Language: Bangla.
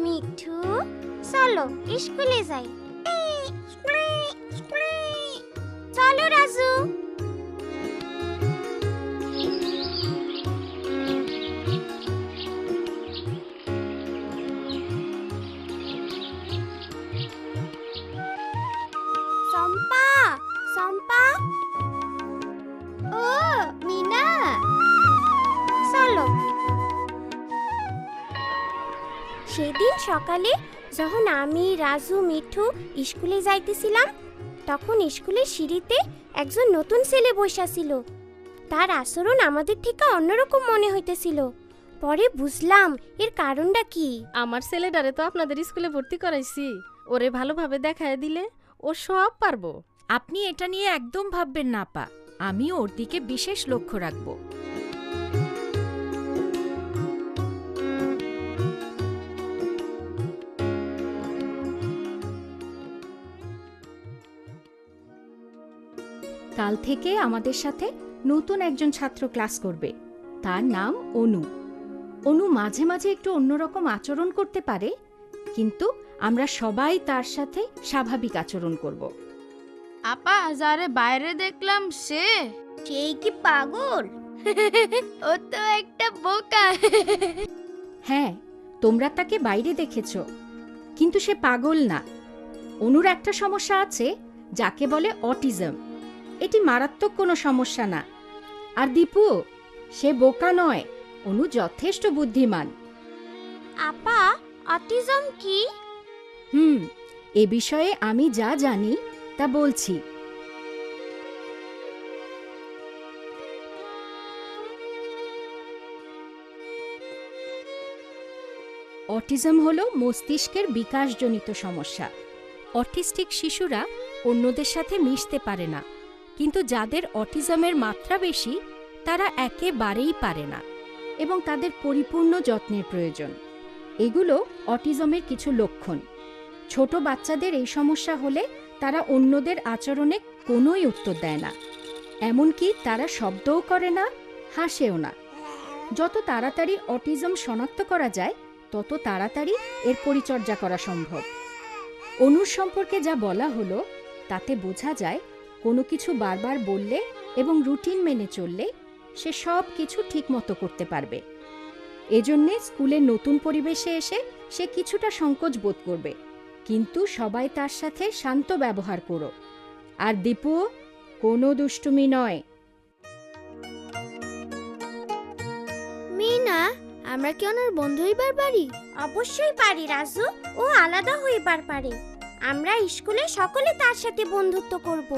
মিঠু, চলো স্কুলে যাই। চলো রাজু। চম্পা, চম্পা। ও মিনা, চলো। সেদিন সকালে যখন আমি, রাজু, মিঠু স্কুলে যাইতেছিলাম, তখন স্কুলের সিঁড়িতে একজন নতুন ছেলে বসা ছিল। তার আচরণ আমাদের থেকে অন্যরকম মনে হইতেছিল। পরে বুঝলাম এর কারণটা কি। আমার ছেলেটারে তো আপনাদের স্কুলে ভর্তি করাইছি, ওরে ভালোভাবে দেখায় দিলে ও সব পারবো। আপনি এটা নিয়ে একদম ভাববেন না আপা, আমি ওর দিকে বিশেষ লক্ষ্য রাখব। কাল থেকে আমাদের সাথে নতুন একজন ছাত্র ক্লাস করবে। তার নাম অনু। অনু মাঝে মাঝে একটু অন্যরকম আচরণ করতে পারে, কিন্তু আমরা সবাই তার সাথে স্বাভাবিক আচরণ করব। আপা, যারে বাইরে দেখলাম সেই কি পাগল? ও তো একটা বোকা। হ্যাঁ, তোমরা তাকে বাইরে দেখেছ, কিন্তু সে পাগল না। অনুর একটা সমস্যা আছে যাকে বলে অটিজম। এটি মারাত্মক কোনো সমস্যা না। আর দীপু, সে বোকা নয়, অনু যথেষ্ট বুদ্ধিমান। আপা, অটিজম কি? এ বিষয়ে আমি যা জানি তা বলছি। অটিজম হলো মস্তিষ্কের বিকাশজনিত সমস্যা। অটিস্টিক শিশুরা অন্যদের সাথে মিশতে পারে না, কিন্তু যাদের অটিজমের মাত্রা বেশি তারা একেবারেই পারে না এবং তাদের পরিপূর্ণ যত্নের প্রয়োজন। এগুলো অটিজমের কিছু লক্ষণ। ছোট বাচ্চাদের এই সমস্যা হলে তারা অন্যদের আচরণে কোনোই উত্তর দেয় না, এমনকি তারা শব্দও করে না, হাসেও না। যত তাড়াতাড়ি অটিজম শনাক্ত করা যায় তত তাড়াতাড়ি এর পরিচর্যা করা সম্ভব। অনুর সম্পর্কে যা বলা হলো তাতে বোঝা যায় কোনো কিছু বারবার বললে এবং রুটিন মেনে চললে সে সব কিছু ঠিকমতো করতে পারবে। এজন্যে স্কুলের নতুন পরিবেশে এসে সে কিছুটা সংকোচ বোধ করবে, কিন্তু সবাই তার সাথে শান্ত ব্যবহার করো। আর দীপু, কোনো দুষ্টুমি নয়। মিনা, আমরা কি ওনার বন্ধু হইবার পারি? অবশ্যই পারি রাজু, ও আলাদা হইবার পারে। আমরা স্কুলে সকলে তার সাথে বন্ধুত্ব করব।